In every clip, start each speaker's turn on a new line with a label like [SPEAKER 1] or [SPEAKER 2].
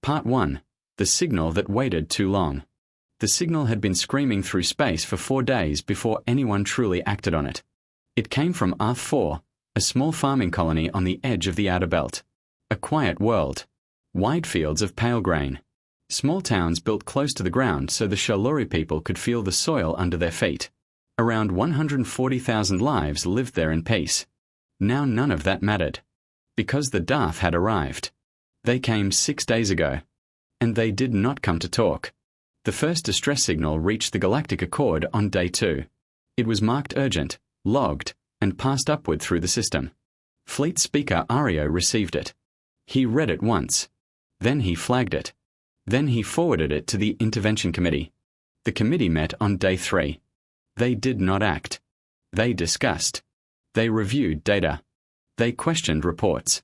[SPEAKER 1] Part 1. The signal that waited too long. The signal had been screaming through space for 4 days before anyone truly acted on it. It came from Earth 4, a small farming colony on the edge of the outer belt. A quiet world. Wide fields of pale grain. Small towns built close to the ground so the Shalori people could feel the soil under their feet. Around 140,000 lives lived there in peace. Now none of that mattered. Because the Darth had arrived. They came 6 days ago. And they did not come to talk. The first distress signal reached the Galactic Accord on day 2. It was marked urgent, logged, and passed upward through the system. Fleet Speaker Ario received it. He read it once. Then he flagged it. Then he forwarded it to the Intervention Committee. The committee met on day 3. They did not act. They discussed. They reviewed data. They questioned reports.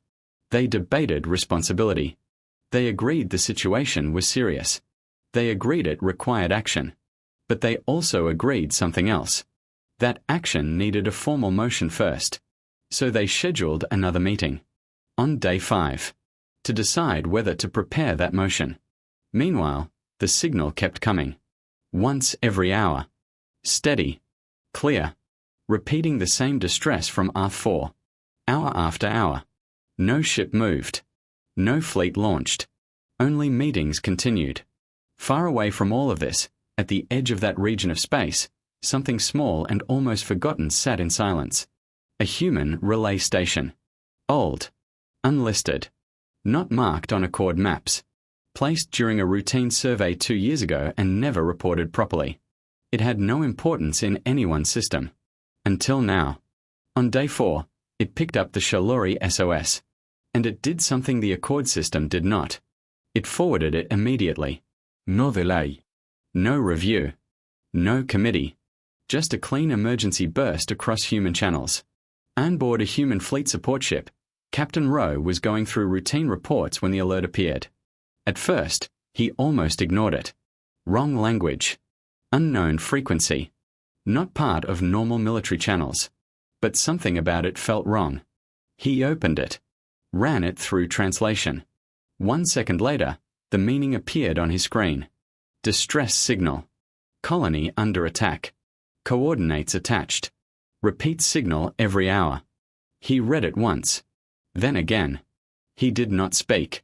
[SPEAKER 1] They debated responsibility. They agreed the situation was serious. They agreed it required action. But they also agreed something else. That action needed a formal motion first. So they scheduled another meeting. On day 5. To decide whether to prepare that motion. Meanwhile, the signal kept coming. Once every hour. Steady. Clear. Repeating the same distress from Earth 4. Hour after hour. No ship moved. No fleet launched. Only meetings continued. Far away from all of this, at the edge of that region of space, something small and almost forgotten sat in silence. A human relay station. Old. Unlisted. Not marked on Accord maps. Placed during a routine survey 2 years ago and never reported properly. It had no importance in anyone's system. Until now. On day 4, it picked up the Shalori SOS. And it did something the Accord system did not. It forwarded it immediately. No delay. No review. No committee. Just a clean emergency burst across human channels. On board a human fleet support ship, Captain Rowe was going through routine reports when the alert appeared. At first, he almost ignored it. Wrong language. Unknown frequency. Not part of normal military channels. But something about it felt wrong. He opened it. Ran it through translation. 1 second later, the meaning appeared on his screen. Distress signal. Colony under attack. Coordinates attached. Repeat signal every hour. He read it once. Then again. He did not speak.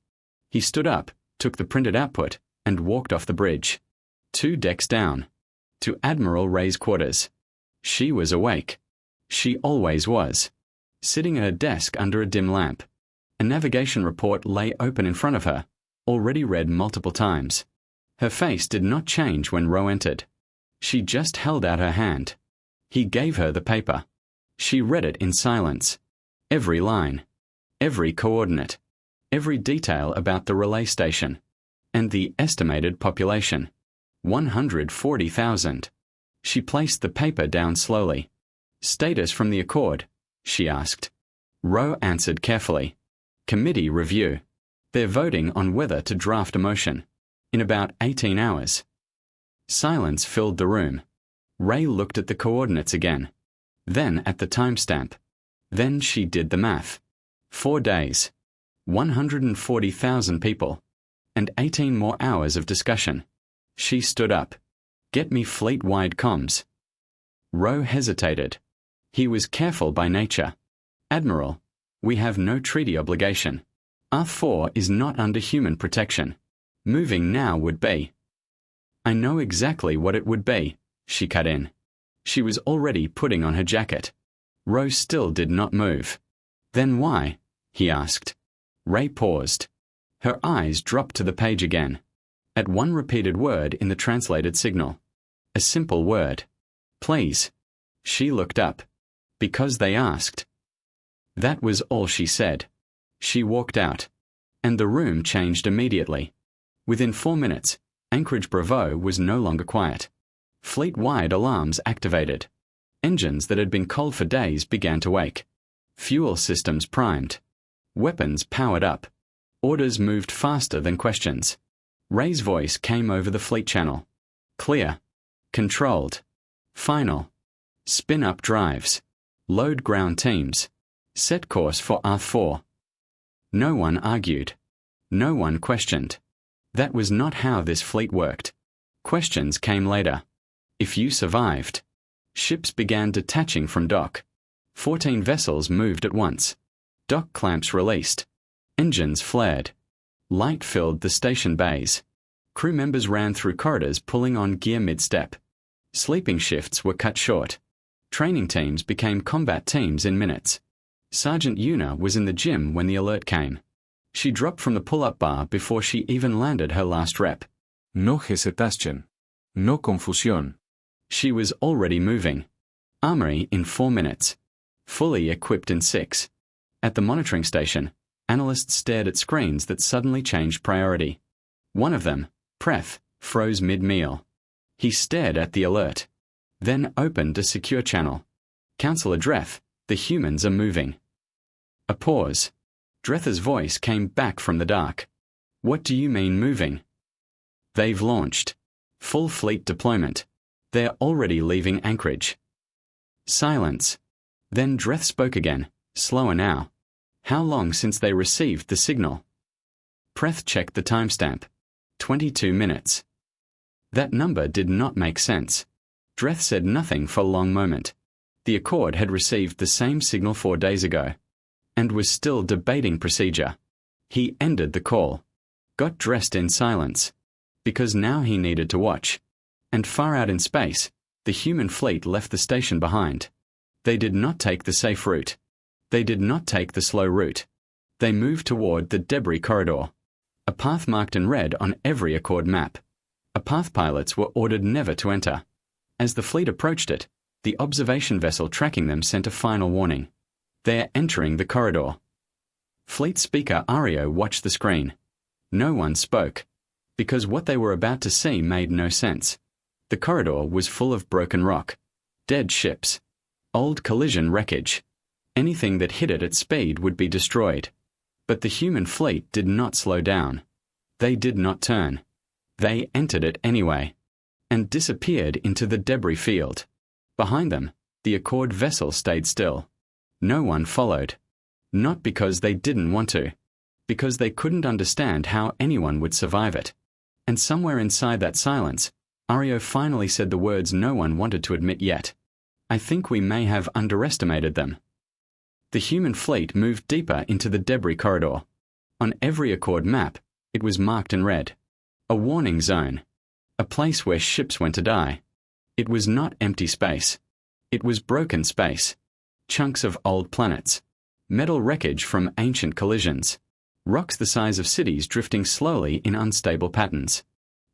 [SPEAKER 1] He stood up, took the printed output, and walked off the bridge. 2 decks down. To Admiral Ray's quarters. She was awake. She always was. Sitting at her desk under a dim lamp. A navigation report lay open in front of her, already read multiple times. Her face did not change when Rowe entered. She just held out her hand. He gave her the paper. She read it in silence. Every line. Every coordinate. Every detail about the relay station. And the estimated population. 140,000. She placed the paper down slowly. Status from the Accord, she asked. Rowe answered carefully. Committee review. They're voting on whether to draft a motion. In about 18 hours. Silence filled the room. Ray looked at the coordinates again. Then at the timestamp. Then she did the math. 4 days. 140,000 people. And 18 more hours of discussion. She stood up. Get me fleet-wide comms. Rowe hesitated. He was careful by nature. Admiral, we have no treaty obligation. Earth 4 is not under human protection. Moving now would be. I know exactly what it would be, she cut in. She was already putting on her jacket. Rowe still did not move. Then why? He asked. Ray paused. Her eyes dropped to the page again. At one repeated word in the translated signal. A simple word. Please. She looked up. Because they asked. That was all she said. She walked out. And the room changed immediately. Within 4 minutes, Anchorage Bravo was no longer quiet. Fleet-wide alarms activated. Engines that had been cold for days began to wake. Fuel systems primed. Weapons powered up. Orders moved faster than questions. Ray's voice came over the fleet channel. Clear. Controlled. Final. Spin up drives. Load ground teams. Set course for Earth 4. No one argued. No one questioned. That was not how this fleet worked. Questions came later. If you survived. Ships began detaching from dock. 14 vessels moved at once. Dock clamps released. Engines flared. Light filled the station bays. Crew members ran through corridors pulling on gear mid-step. Sleeping shifts were cut short. Training teams became combat teams in minutes. Sergeant Una was in the gym when the alert came. She dropped from the pull-up bar before she even landed her last rep.
[SPEAKER 2] No hesitation. No confusión.
[SPEAKER 1] She was already moving. Armory in 4 minutes. Fully equipped in 6. At the monitoring station, analysts stared at screens that suddenly changed priority. One of them, Preth, froze mid-meal. He stared at the alert. Then opened a secure channel. Counselor Dreth, the humans are moving. A pause. Drether's voice came back from the dark. What do you mean moving? They've launched. Full fleet deployment. They're already leaving Anchorage. Silence. Then Dreth spoke again, slower now. How long since they received the signal? Preth checked the timestamp. 22 minutes. That number did not make sense. Dreth said nothing for a long moment. The Accord had received the same signal 4 days ago, and was still debating procedure. He ended the call. Got dressed in silence. Because now he needed to watch. And far out in space, the human fleet left the station behind. They did not take the safe route. They did not take the slow route. They moved toward the debris corridor. A path marked in red on every Accord map. A path pilots were ordered never to enter. As the fleet approached it, the observation vessel tracking them sent a final warning. They're entering the corridor. Fleet speaker Ario watched the screen. No one spoke, because what they were about to see made no sense. The corridor was full of broken rock, dead ships, old collision wreckage. Anything that hit it at speed would be destroyed. But the human fleet did not slow down. They did not turn. They entered it anyway, and disappeared into the debris field. Behind them, the Accord vessel stayed still. No one followed. Not because they didn't want to, because they couldn't understand how anyone would survive it. And somewhere inside that silence, Ario finally said the words no one wanted to admit yet. I think we may have underestimated them. The human fleet moved deeper into the debris corridor. On every Accord map, it was marked in red. A warning zone. A place where ships went to die. It was not empty space. It was broken space. Chunks of old planets. Metal wreckage from ancient collisions. Rocks the size of cities drifting slowly in unstable patterns.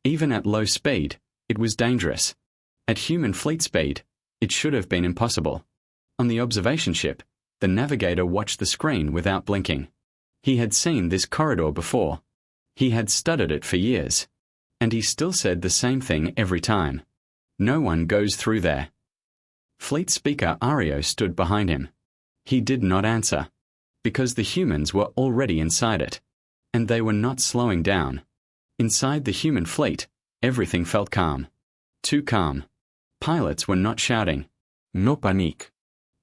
[SPEAKER 1] Even at low speed, it was dangerous. At human fleet speed, it should have been impossible. On the observation ship, the navigator watched the screen without blinking. He had seen this corridor before. He had studied it for years. And he still said the same thing every time. No one goes through there. Fleet speaker Ario stood behind him. He did not answer, because the humans were already inside it, and they were not slowing down. Inside the human fleet, everything felt calm. Too calm. Pilots were not shouting.
[SPEAKER 2] No panique.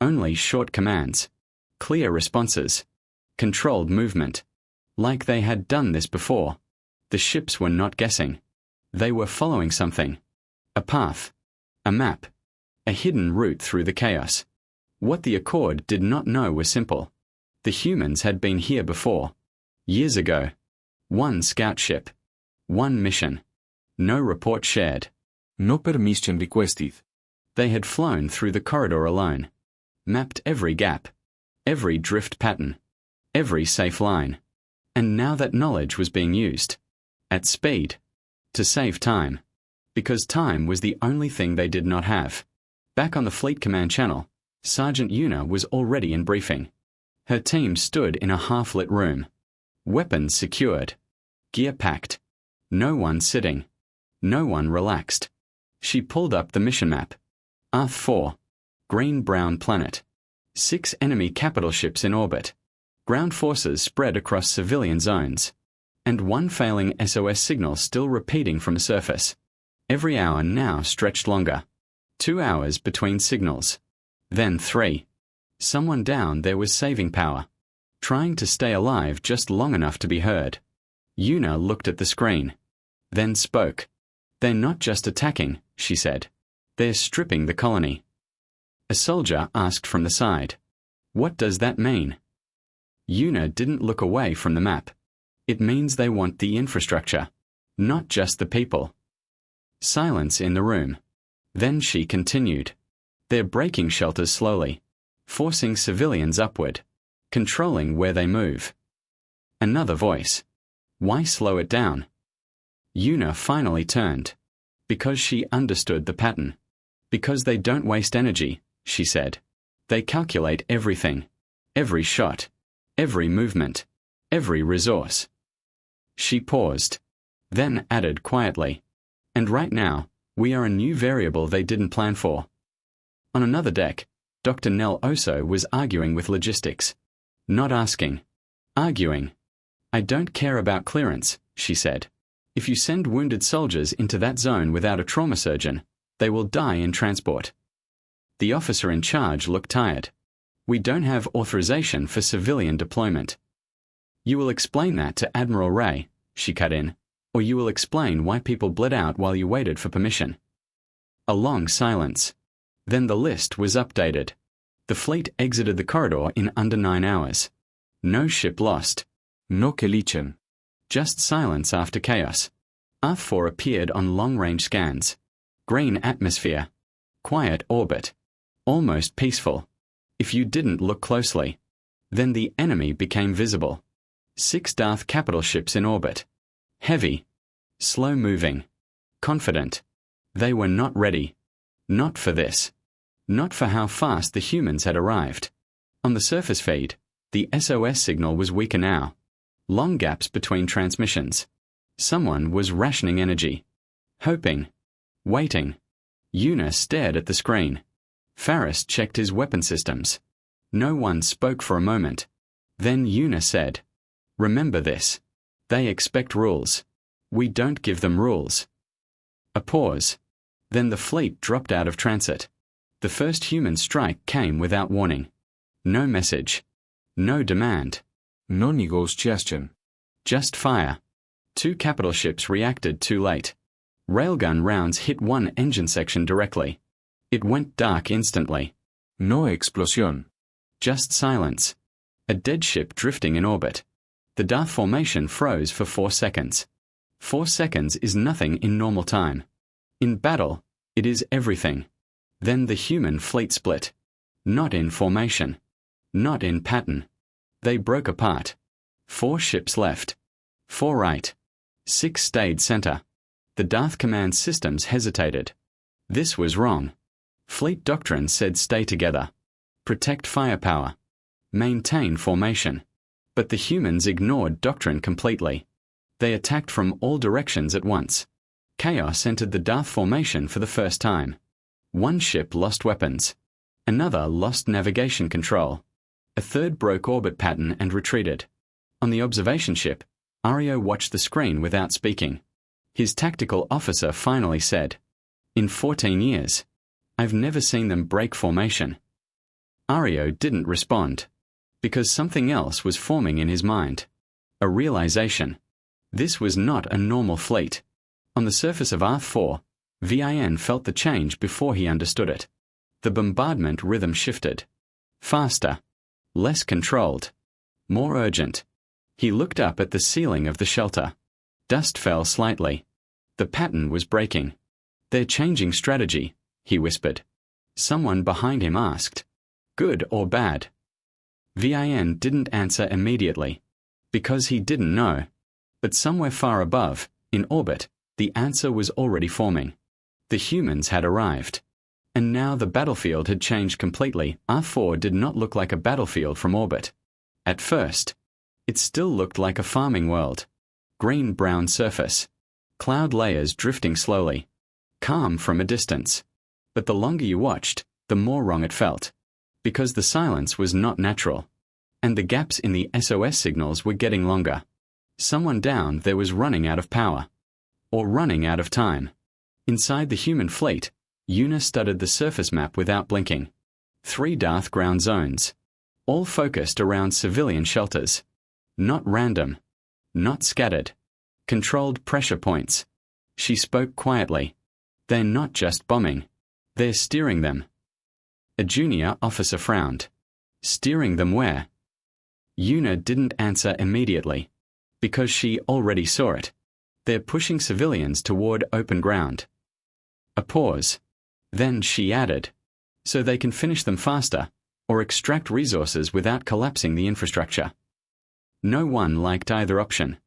[SPEAKER 1] Only short commands. Clear responses. Controlled movement. Like they had done this before. The ships were not guessing. They were following something. A path. A map. A hidden route through the chaos. What the Accord did not know was simple. The humans had been here before. Years ago. One scout ship. One mission. No report shared.
[SPEAKER 2] No permission requested.
[SPEAKER 1] They had flown through the corridor alone. Mapped every gap. Every drift pattern. Every safe line. And now that knowledge was being used. At speed. To save time. Because time was the only thing they did not have. Back on the Fleet Command channel, Sergeant Una was already in briefing. Her team stood in a half-lit room. Weapons secured. Gear packed. No one sitting. No one relaxed. She pulled up the mission map. Arth 4. Green-brown planet. 6 enemy capital ships in orbit. Ground forces spread across civilian zones. And one failing SOS signal still repeating from the surface. Every hour now stretched longer. 2 hours between signals. Then 3. Someone down there was saving power. Trying to stay alive just long enough to be heard. Una looked at the screen. then spoke. "They're not just attacking," she said. "They're stripping the colony." A soldier asked from the side, "What does that mean?" Una didn't look away from the map. "It means they want the infrastructure, not just the people." Silence in the room. Then she continued. "They're breaking shelters slowly, forcing civilians upward, controlling where they move." Another voice. "Why slow it down?" Una finally turned. Because she understood the pattern. "Because they don't waste energy," she said. "They calculate everything. Every shot. Every movement. Every resource." She paused. Then added quietly, "And right now, we are a new variable they didn't plan for." On another deck, Dr. Nell Oso was arguing with logistics. Not asking. Arguing. "I don't care about clearance," she said. "If you send wounded soldiers into that zone without a trauma surgeon, they will die in transport." The officer in charge looked tired. "We don't have authorization for civilian deployment." "You will explain that to Admiral Ray," she cut in, "or you will explain why people bled out while you waited for permission." A long silence. Then the list was updated. The fleet exited the corridor in under 9 hours. No ship lost.
[SPEAKER 2] No Kelichen.
[SPEAKER 1] Just silence after chaos. ARF-4 appeared on long-range scans. Green atmosphere. Quiet orbit. Almost peaceful. If you didn't look closely. Then the enemy became visible. 6 Darth capital ships in orbit. Heavy. Slow-moving. Confident. They were not ready. Not for this. Not for how fast the humans had arrived. On the surface feed, the SOS signal was weaker now. Long gaps between transmissions. Someone was rationing energy. Hoping. Waiting. Una stared at the screen. Faris checked his weapon systems. No one spoke for a moment. Then Una said, "Remember this. They expect rules. We don't give them rules." A pause. Then the fleet dropped out of transit. The first human strike came without warning. No message. No demand.
[SPEAKER 2] No negotiation.
[SPEAKER 1] Just fire. 2 capital ships reacted too late. Railgun rounds hit one engine section directly. It went dark instantly.
[SPEAKER 2] No explosión.
[SPEAKER 1] Just silence. A dead ship drifting in orbit. The Darth formation froze for 4 seconds. 4 seconds is nothing in normal time. In battle, it is everything. Then the human fleet split. Not in formation. Not in pattern. They broke apart. 4 ships left. 4 right. 6 stayed center. The Darth command systems hesitated. This was wrong. Fleet doctrine said stay together. Protect firepower. Maintain formation. But the humans ignored doctrine completely. They attacked from all directions at once. Chaos entered the Darth formation for the first time. 1 ship lost weapons. Another lost navigation control. A third broke orbit pattern and retreated. On the observation ship, Ario watched the screen without speaking. His tactical officer finally said, "In 14 years, I've never seen them break formation." Ario didn't respond. Because something else was forming in his mind. A realization. This was not a normal fleet. On the surface of ARF-4, VIN felt the change before he understood it. The bombardment rhythm shifted. Faster. Less controlled. More urgent. He looked up at the ceiling of the shelter. Dust fell slightly. The pattern was breaking. "They're changing strategy," he whispered. Someone behind him asked, "Good or bad?" VIN didn't answer immediately. Because he didn't know. But somewhere far above, in orbit, the answer was already forming. The humans had arrived. And now the battlefield had changed completely. ARF-4 did not look like a battlefield from orbit. At first, it still looked like a farming world. Green-brown surface. Cloud layers drifting slowly. Calm from a distance. But the longer you watched, the more wrong it felt. Because the silence was not natural. And the gaps in the SOS signals were getting longer. Someone down there was running out of power. Or running out of time. Inside the human fleet, Una studied the surface map without blinking. 3 Darth ground zones. All focused around civilian shelters. Not random. Not scattered. Controlled pressure points. She spoke quietly. They're not just bombing. They're steering them. A junior officer frowned. Steering them where? Una didn't answer immediately, because she already saw it. They're pushing civilians toward open ground. A pause. Then she added, so they can finish them faster, or extract resources without collapsing the infrastructure. No one liked either option,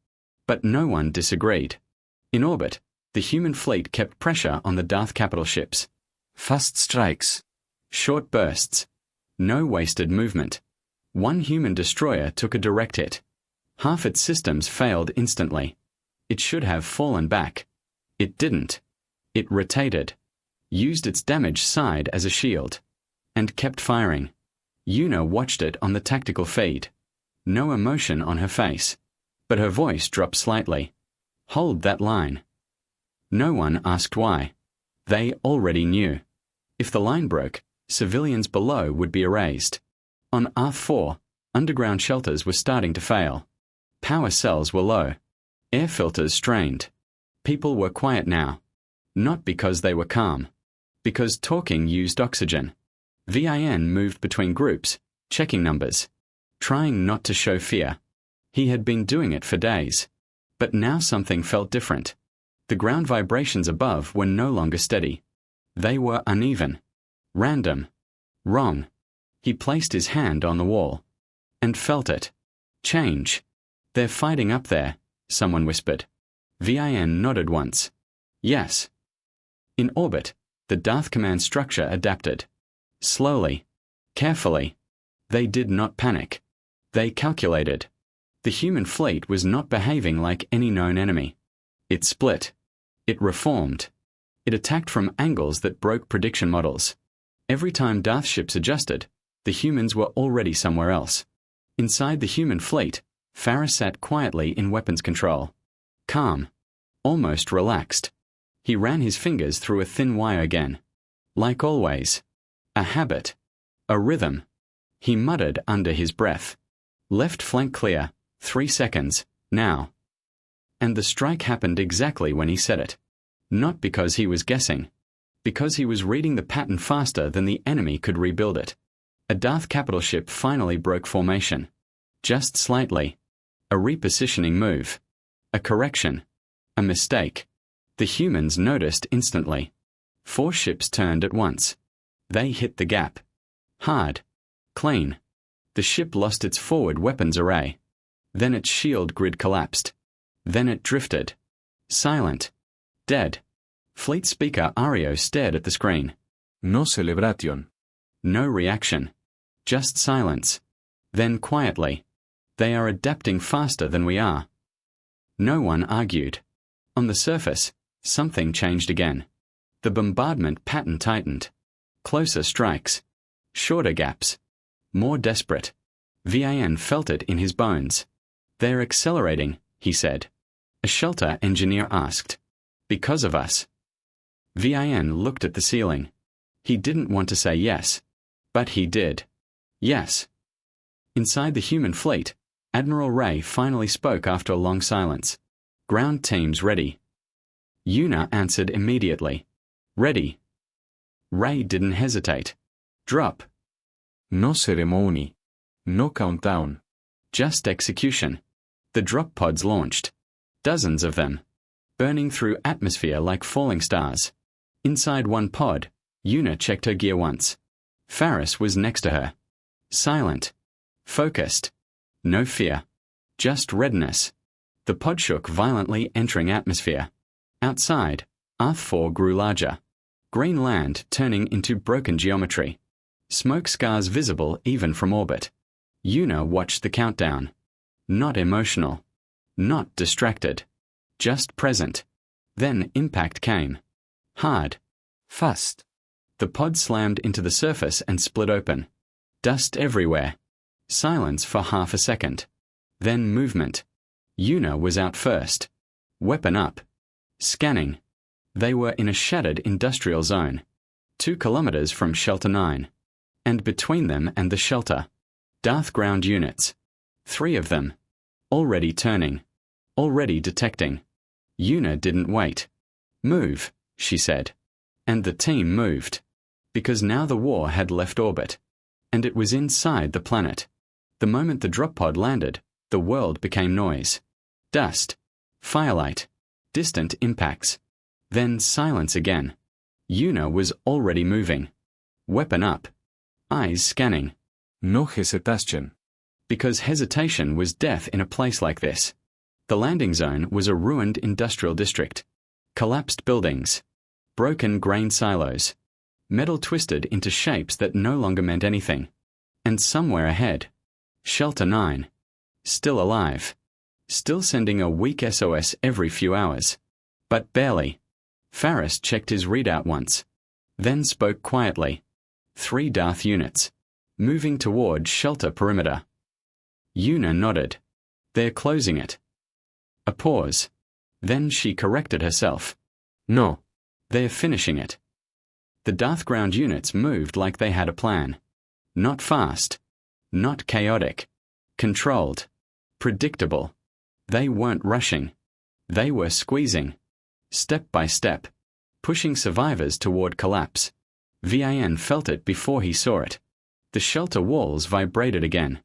[SPEAKER 1] but no one disagreed. In orbit, the human fleet kept pressure on the Darth capital ships.
[SPEAKER 2] Fast strikes.
[SPEAKER 1] Short bursts. No wasted movement. One human destroyer took a direct hit. Half its systems failed instantly. It should have fallen back. It didn't. It rotated, used its damaged side as a shield, and kept firing. Una watched it on the tactical feed. No emotion on her face, but her voice dropped slightly. Hold that line. No one asked why. They already knew. If the line broke, civilians below would be erased. On Arth-4, underground shelters were starting to fail. Power cells were low. Air filters strained. People were quiet now. Not because they were calm. Because talking used oxygen. VIN moved between groups, checking numbers, trying not to show fear. He had been doing it for days. But now something felt different. The ground vibrations above were no longer steady. They were uneven. Random. Wrong. He placed his hand on the wall. And felt it. Change. They're fighting up there, someone whispered. VIN nodded once. Yes. In orbit, the Darth command structure adapted. Slowly. Carefully. They did not panic. They calculated. The human fleet was not behaving like any known enemy. It split. It reformed. It attacked from angles that broke prediction models. Every time Darth ships adjusted, the humans were already somewhere else. Inside the human fleet, Farah sat quietly in weapons control. Calm. Almost relaxed. He ran his fingers through a thin wire again. Like always. A habit. A rhythm. He muttered under his breath. Left flank clear. 3 seconds. Now. And the strike happened exactly when he said it. Not because he was guessing. Because he was reading the pattern faster than the enemy could rebuild it. A Darth capital ship finally broke formation. Just slightly. A repositioning move. A correction. A mistake. The humans noticed instantly. 4 ships turned at once. They hit the gap. Hard. Clean. The ship lost its forward weapons array. Then its shield grid collapsed. Then it drifted. Silent. Dead. Fleet speaker Ario stared at the screen.
[SPEAKER 2] No celebration.
[SPEAKER 1] No reaction. Just silence. Then quietly. They are adapting faster than we are. No one argued. On the surface, something changed again. The bombardment pattern tightened. Closer strikes. Shorter gaps. More desperate. VIN felt it in his bones. They're accelerating, he said. A shelter engineer asked. Because of us. VIN looked at the ceiling. He didn't want to say yes. But he did. Yes. Inside the human fleet, Admiral Ray finally spoke after a long silence. Ground teams ready. Una answered immediately. Ready. Ray didn't hesitate. Drop.
[SPEAKER 2] No ceremony. No countdown.
[SPEAKER 1] Just execution. The drop pods launched. Dozens of them. Burning through atmosphere like falling stars. Inside one pod, Una checked her gear once. Faris was next to her. Silent. Focused. No fear. Just readiness. The pod shook violently, entering atmosphere. Outside, Arth-4 grew larger. Green land turning into broken geometry. Smoke scars visible even from orbit. Una watched the countdown. Not emotional. Not distracted. Just present. Then impact came. Hard. Fast. The pod slammed into the surface and split open. Dust everywhere. Silence for half a second. Then movement. Una was out first. Weapon up. Scanning. They were in a shattered industrial zone. 2 kilometers from Shelter 9. And between them and the shelter. Darth ground units. 3 of them. Already turning. Already detecting. Una didn't wait. Move, she said. And the team moved. Because now the war had left orbit. And it was inside the planet. The moment the drop pod landed, the world became noise. Dust. Firelight. Distant impacts. Then silence again. Una was already moving. Weapon up. Eyes scanning.
[SPEAKER 2] No hesitation.
[SPEAKER 1] Because hesitation was death in a place like this. The landing zone was a ruined industrial district. Collapsed buildings. Broken grain silos. Metal twisted into shapes that no longer meant anything. And somewhere ahead. Shelter 9. Still alive. Still sending a weak SOS every few hours. But barely. Faris checked his readout once. Then spoke quietly. 3 Darth units. Moving toward shelter perimeter. Una nodded. They're closing it. A pause. Then she corrected herself.
[SPEAKER 2] No.
[SPEAKER 1] They're finishing it. The Darth ground units moved like they had a plan. Not fast. Not chaotic. Controlled. Predictable. They weren't rushing. They were squeezing. Step by step. Pushing survivors toward collapse. VAN felt it before he saw it. The shelter walls vibrated again.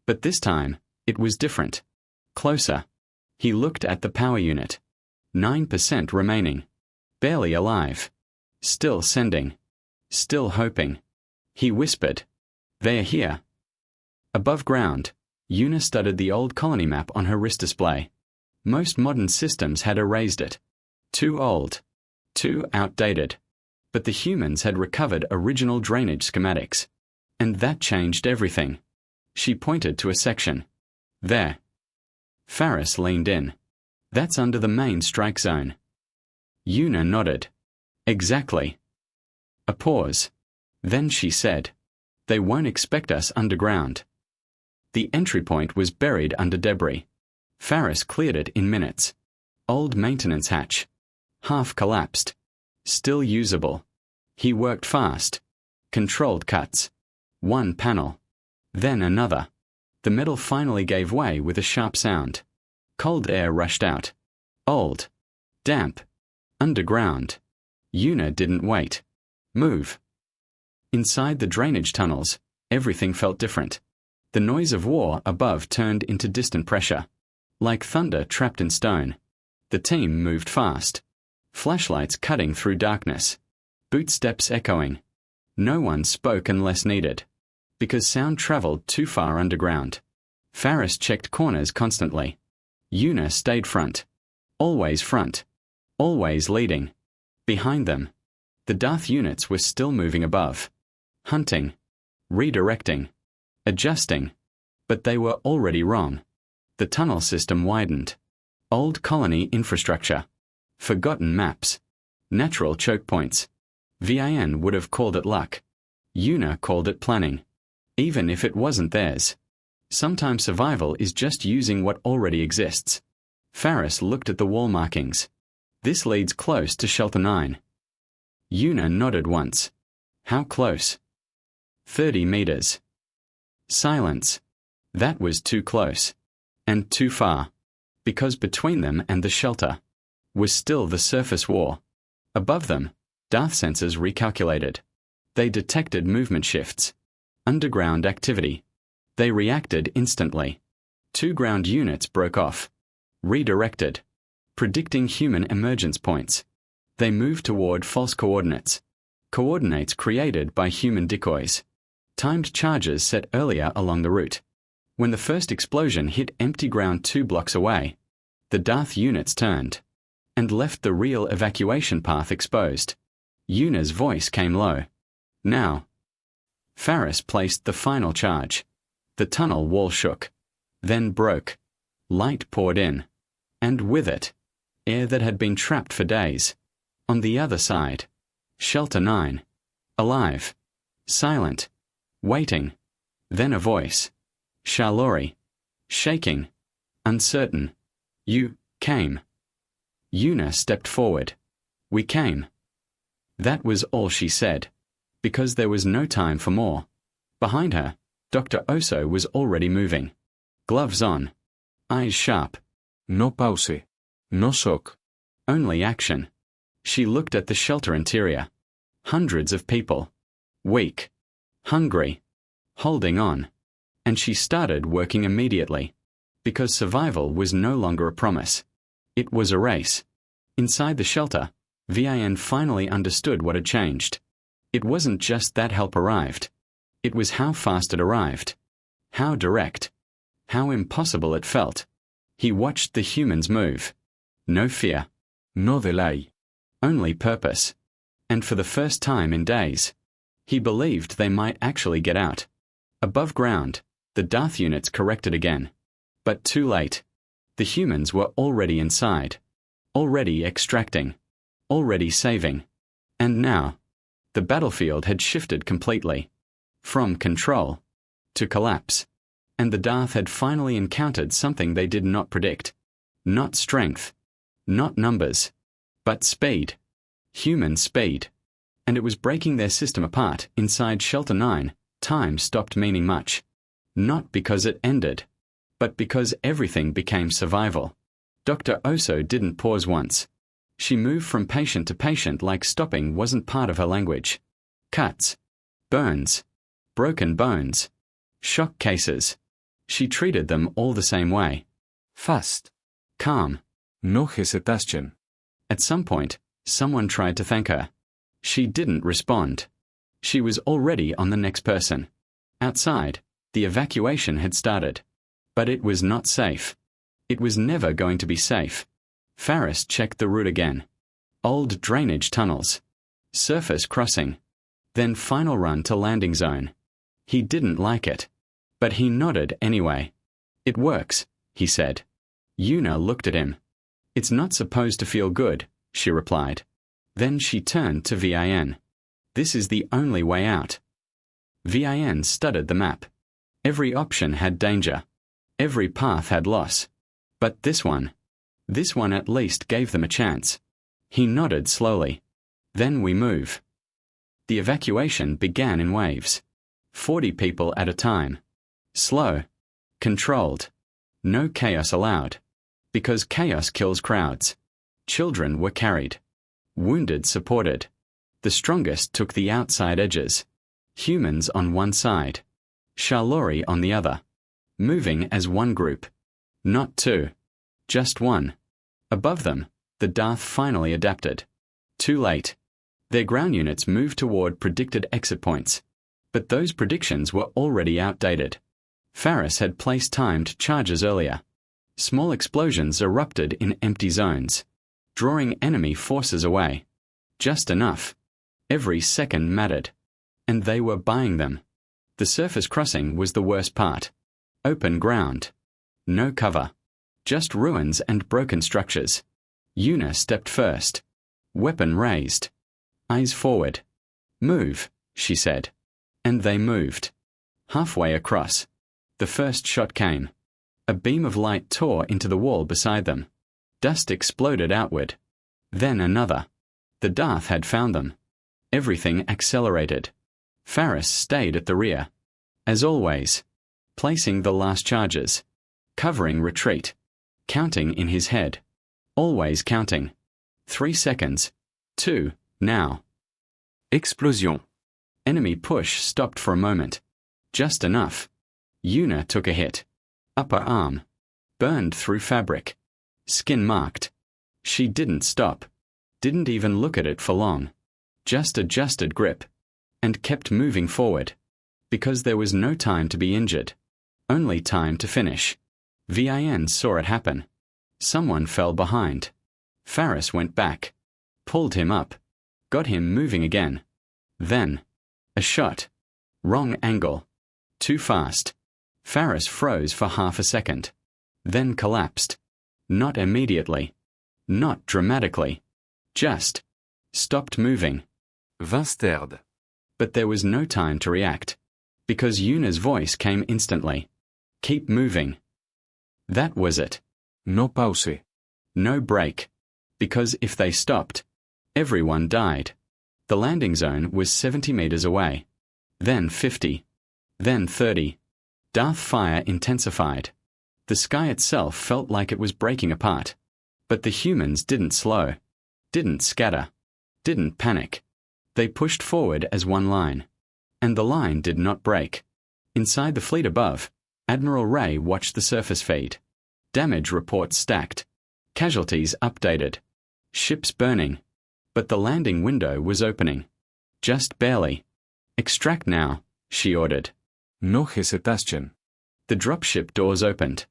[SPEAKER 1] But this time, it was different. Closer. He looked at the power unit. 9% remaining. Barely alive. Still sending. Still hoping. He whispered. They're here. Above ground, Una studied the old colony map on her wrist display. Most modern systems had erased it. Too old. Too outdated. But the humans had recovered original drainage schematics. And that changed everything. She pointed to a section. There. Faris leaned in. That's under the main strike zone. Una nodded. Exactly. A pause. Then she said, they won't expect us underground. The entry point was buried under debris. Faris cleared it in minutes. Old maintenance hatch. Half collapsed. Still usable. He worked fast. Controlled cuts. 1 panel. Then another. The metal finally gave way with a sharp sound. Cold air rushed out. Old. Damp. Underground. Una didn't wait. Move. Inside the drainage tunnels, everything felt different. The noise of war above turned into distant pressure. Like thunder trapped in stone. The team moved fast. Flashlights cutting through darkness. Bootsteps echoing. No one spoke unless needed. Because sound traveled too far underground. Faris checked corners constantly. Una stayed front. Always front. Always leading. Behind them. The Darth units were still moving above. Hunting. Redirecting. Adjusting. But they were already wrong. The tunnel system widened. Old colony infrastructure. Forgotten maps. Natural choke points. VAN would have called it luck. Una called it planning. Even if it wasn't theirs. Sometimes survival is just using what already exists. Faris looked at the wall markings. This leads close to Shelter 9. Una nodded once. How close? 30 meters. Silence. That was too close. And too far. Because between them and the shelter was still the surface war. Above them, Darth sensors recalculated. They detected movement shifts. Underground activity. They reacted instantly. 2 ground units broke off. Redirected. Predicting human emergence points. They moved toward false coordinates. Coordinates created by human decoys. Timed charges set earlier along the route. When the first explosion hit empty ground 2 blocks away, the Darth units turned and left the real evacuation path exposed. Una's voice came low. Now. Faris placed the final charge. The tunnel wall shook. Then broke. Light poured in. And with it, air that had been trapped for days. On the other side. Shelter 9. Alive. Silent. Waiting. Then a voice. Shalori. Shaking. Uncertain. You came. Una stepped forward. We came. That was all she said. Because there was no time for more. Behind her, Dr. Oso was already moving. Gloves on. Eyes sharp.
[SPEAKER 2] No pause. No shock.
[SPEAKER 1] Only action. She looked at the shelter interior. Hundreds of people. Weak. Hungry. Holding on. And she started working immediately. Because survival was no longer a promise. It was a race. Inside the shelter, VIN finally understood what had changed. It wasn't just that help arrived. It was how fast it arrived. How direct. How impossible it felt. He watched the humans move. No fear.
[SPEAKER 2] No delay.
[SPEAKER 1] Only purpose. And for the first time in days, he believed they might actually get out. Above ground, the Darth units corrected again. But too late. The humans were already inside. Already extracting. Already saving. And now, the battlefield had shifted completely. From control to collapse. And the Darth had finally encountered something they did not predict. Not strength. Not numbers. But speed. Human speed. And it was breaking their system apart. Inside Shelter 9, time stopped meaning much. Not because it ended, but because everything became survival. Dr. Oso didn't pause once. She moved from patient to patient like stopping wasn't part of her language. Cuts. Burns. Broken bones. Shock cases. She treated them all the same way.
[SPEAKER 2] Fast.
[SPEAKER 1] Calm.
[SPEAKER 2] No hesitation.
[SPEAKER 1] At some point, someone tried to thank her. She didn't respond. She was already on the next person. Outside, the evacuation had started. But it was not safe. It was never going to be safe. Faris checked the route again. Old drainage tunnels. Surface crossing. Then final run to landing zone. He didn't like it. But he nodded anyway. It works, he said. Una looked at him. It's not supposed to feel good, she replied. Then she turned to VIN. This is the only way out. VIN studied the map. Every option had danger. Every path had loss. But this one at least gave them a chance. He nodded slowly. Then we move. The evacuation began in waves. 40 people at a time. Slow. Controlled. No chaos allowed. Because chaos kills crowds. Children were carried. Wounded supported. The strongest took the outside edges. Humans on one side. Shalori on the other. Moving as one group. Not two. Just one. Above them, the Darth finally adapted. Too late. Their ground units moved toward predicted exit points. But those predictions were already outdated. Faris had placed timed charges earlier. Small explosions erupted in empty zones, drawing enemy forces away. Just enough. Every second mattered. And they were buying them. The surface crossing was the worst part. Open ground. No cover. Just ruins and broken structures. Una stepped first. Weapon raised. Eyes forward. Move, she said. And they moved. Halfway across. The first shot came. A beam of light tore into the wall beside them. Dust exploded outward. Then another. The Darth had found them. Everything accelerated. Faris stayed at the rear. As always. Placing the last charges. Covering retreat. Counting in his head. Always counting. 3 seconds. 2, now.
[SPEAKER 2] Explosion.
[SPEAKER 1] Enemy push stopped for a moment. Just enough. Una took a hit. Upper arm. Burned through fabric. Skin marked. She didn't stop. Didn't even look at it for long. Just adjusted grip. And kept moving forward. Because there was no time to be injured. Only time to finish. VIN saw it happen. Someone fell behind. Faris went back. Pulled him up. Got him moving again. Then. A shot. Wrong angle. Too fast. Faris froze for half a second. Then collapsed. Not immediately. Not dramatically. Just. Stopped moving.
[SPEAKER 2] Vinsterd.
[SPEAKER 1] But there was no time to react. Because Una's voice came instantly. Keep moving. That was it.
[SPEAKER 2] No pause.
[SPEAKER 1] No break. Because if they stopped, everyone died. The landing zone was 70 meters away. Then 50. Then 30. Darth fire intensified. The sky itself felt like it was breaking apart. But the humans didn't slow. Didn't scatter. didn't panic. They pushed forward as one line. And the line did not break. Inside the fleet above, Admiral Ray watched the surface feed. Damage reports stacked. Casualties updated. Ships burning. But the landing window was opening. Just barely. Extract now, she ordered.
[SPEAKER 2] No hesitation.
[SPEAKER 1] The dropship doors opened.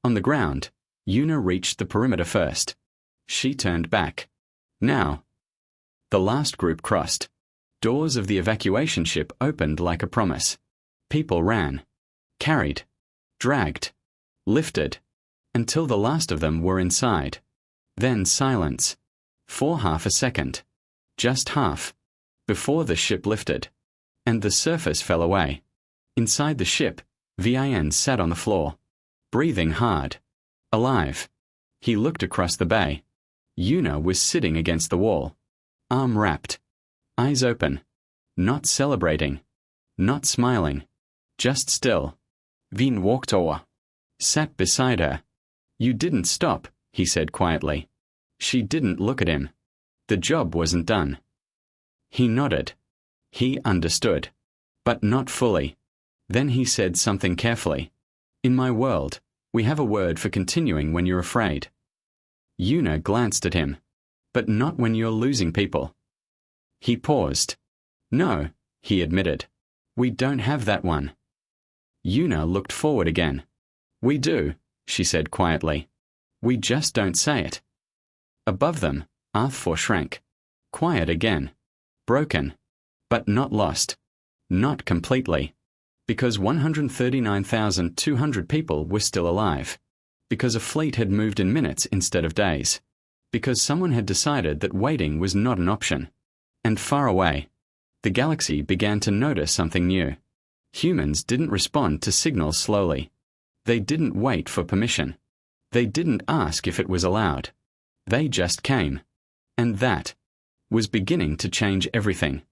[SPEAKER 1] On the ground, Una reached the perimeter first. She turned back. Now. The last group crossed. Doors of the evacuation ship opened like a promise. People ran. Carried. Dragged. Lifted. Until the last of them were inside. Then silence. For half a second. Just half. Before the ship lifted. And the surface fell away. Inside the ship, Vin sat on the floor. Breathing hard. Alive. He looked across the bay. Una was sitting against the wall. Arm wrapped. Eyes open. Not celebrating. Not smiling. Just still. Vin walked over. Sat beside her. You didn't stop, he said quietly. She didn't look at him. The job wasn't done. He nodded. He understood. But not fully. Then he said something carefully. In my world, we have a word for continuing when you're afraid. Una glanced at him. But not when you're losing people. He paused. No, he admitted. We don't have that one. Una looked forward again. We do, she said quietly. We just don't say it. Above them, Arth4 shrank. Quiet again. Broken. But not lost. Not completely. Because 139,200 people were still alive. Because a fleet had moved in minutes instead of days. Because someone had decided that waiting was not an option. And far away, the galaxy began to notice something new. Humans didn't respond to signals slowly. They didn't wait for permission. They didn't ask if it was allowed. They just came. And that was beginning to change everything.